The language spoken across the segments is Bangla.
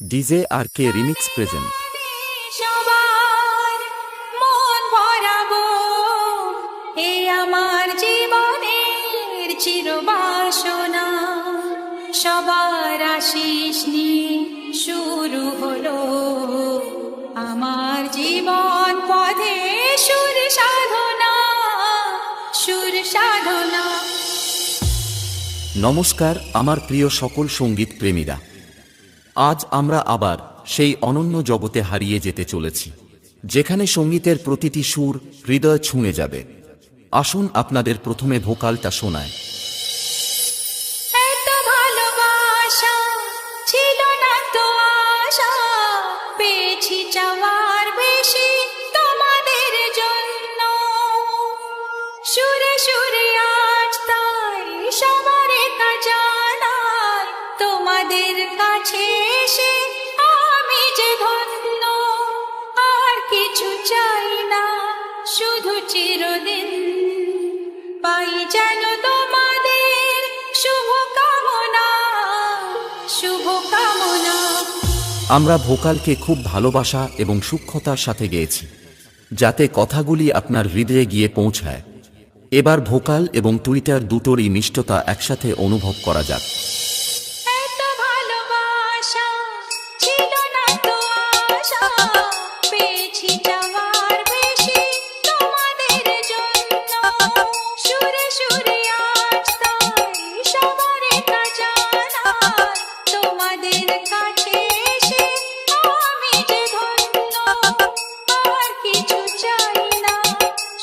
ডিজে আর কে রিমিক্স প্রেজেন্ট। সবার মন ভরাবো এ আমার জীবনের চিরবাসনা। সবার আশিস নিয়ে শুরু হলো আমার জীবন পথে সুর সাধনা, সুর সাধনা। নমস্কার আমার প্রিয় সকল সঙ্গীত প্রেমীরা, আজ আমরা আবার সেই অনন্য জগতে হারিয়ে যেতে চলেছি যেখানে সঙ্গীতের প্রতিটি সুর হৃদয় ছুঁয়ে যাবে। আসুন আপনাদের প্রথমে ভোকালটা শোনায়। এত ভালোবাসা ছিল না তো আশা, পেয়েছি চাওয়ার বেশি তোমাদের জন্য। সুরে সুরে আজ তাই সবার তা জানাই, তোমাদের কাছে এসে আমি যে ধন্য। আর কিছু চাই না, শুধু চিরদিন পাই যেন তোমাদের শুভ কামনা, শুভ কামনা। আমরা ভোকালকে খুব ভালোবাসা এবং সূক্ষ্মতার সাথে গেয়েছি যাতে কথাগুলি আপনার হৃদয়ে গিয়ে পৌঁছায়। এবার ভোকাল এবং টুইটার দুটোরই মিষ্টতা একসাথে অনুভব করা যাক। এত ভালোবাসা ছিল না তো আশা, পেয়েছি চাওয়ার বেশি তোমাদের জন্য। সুরে সুরে আজ তাই সবার তা জানাই, তোমাদের কাছে এসে আমি যে ধন্য। আর কিছু চাই না,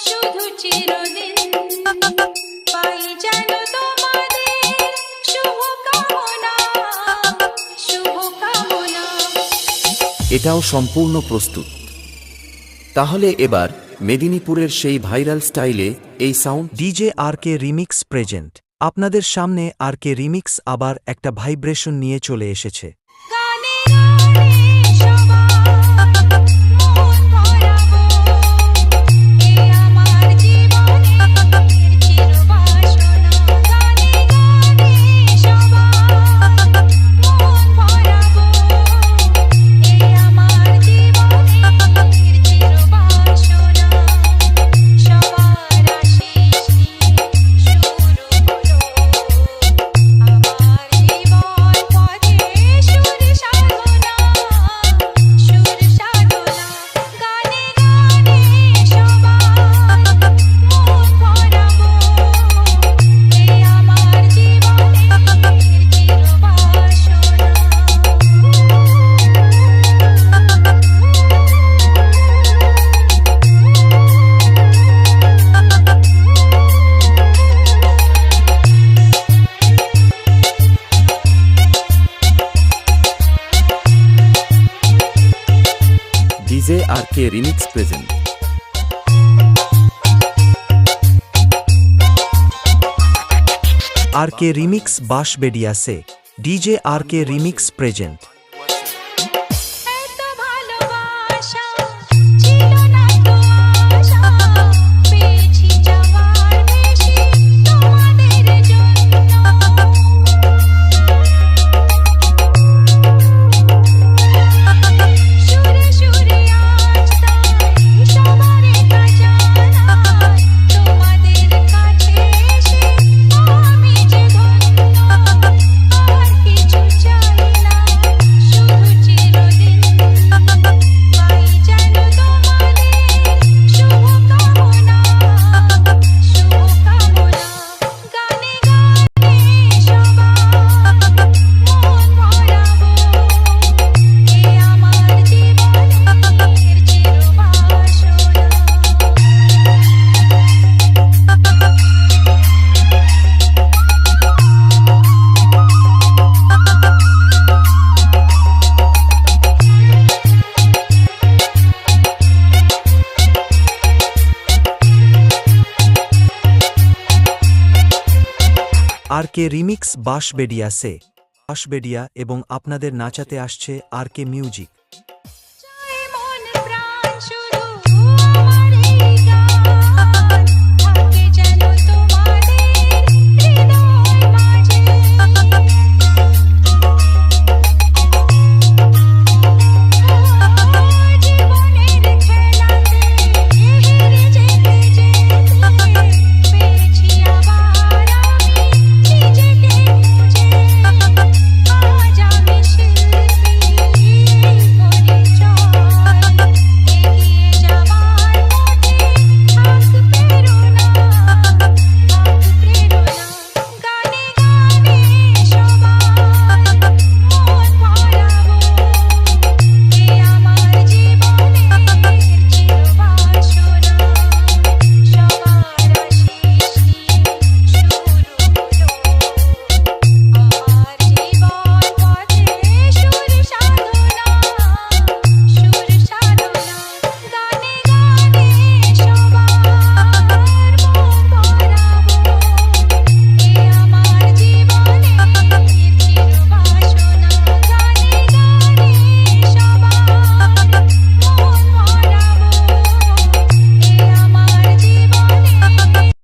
শুধু চিরদিন পাই যেন তোমাদের শুভ কামনা, শুভ কামনা। এটাও সম্পূর্ণ প্রস্তুত। তাহলে এবার মেদিনীপুরের সেই ভাইরাল স্টাইলে এই সাউন্ড ডিজে আর কে রিমিক্স প্রেজেন্ট। আপনাদের সামনে আর কে রিমিক্স আবার একটা ভাইব্রেশন নিয়ে চলে এসেছে। গানে গানে সবার মন ভরাবো এ আমার জীবনের চিরবাসনা। গানে গানে সবার মন ভরাবো এ আমার জীবনের চিরবাসনা। সবার আশিস নিয়ে শুরু হলো আমার জীবন পথে সুর সাধনা, সুর সাধনা। গানে গানে সবার মন ভরাবো এ আমার জীবনের চিরবাসনা। ডিজে আর কে রিমিক্স প্রেজেন্ট। আর কে রিমিক্স বাঁশবেড়িয়া সে ডিজে আর কে রিমিক্স প্রেজেন্ট। এত ভালোবাসা ছিল না তো আশা, পেয়েছি চাওয়ার বেশি তোমাদের জন্য। সুরে সুরে আজ তাই সবার তা জানাই, তোমাদের কাছে এসে আমি যে ধন্য। আর কিছু চাই না, শুধু চিরদিন পাই যেন তোমাদের শুভ কামনা, শুভ কামনা। গানে গানে সবার মন ভরাবো এ আমার জীবনের চিরবাসনা। আর কে রিমিক্স বাঁশবেড়িয়া সে বাঁশবেড়িয়া এবং আপনাদের নাচাতে আসছে আর কে মিউজিক।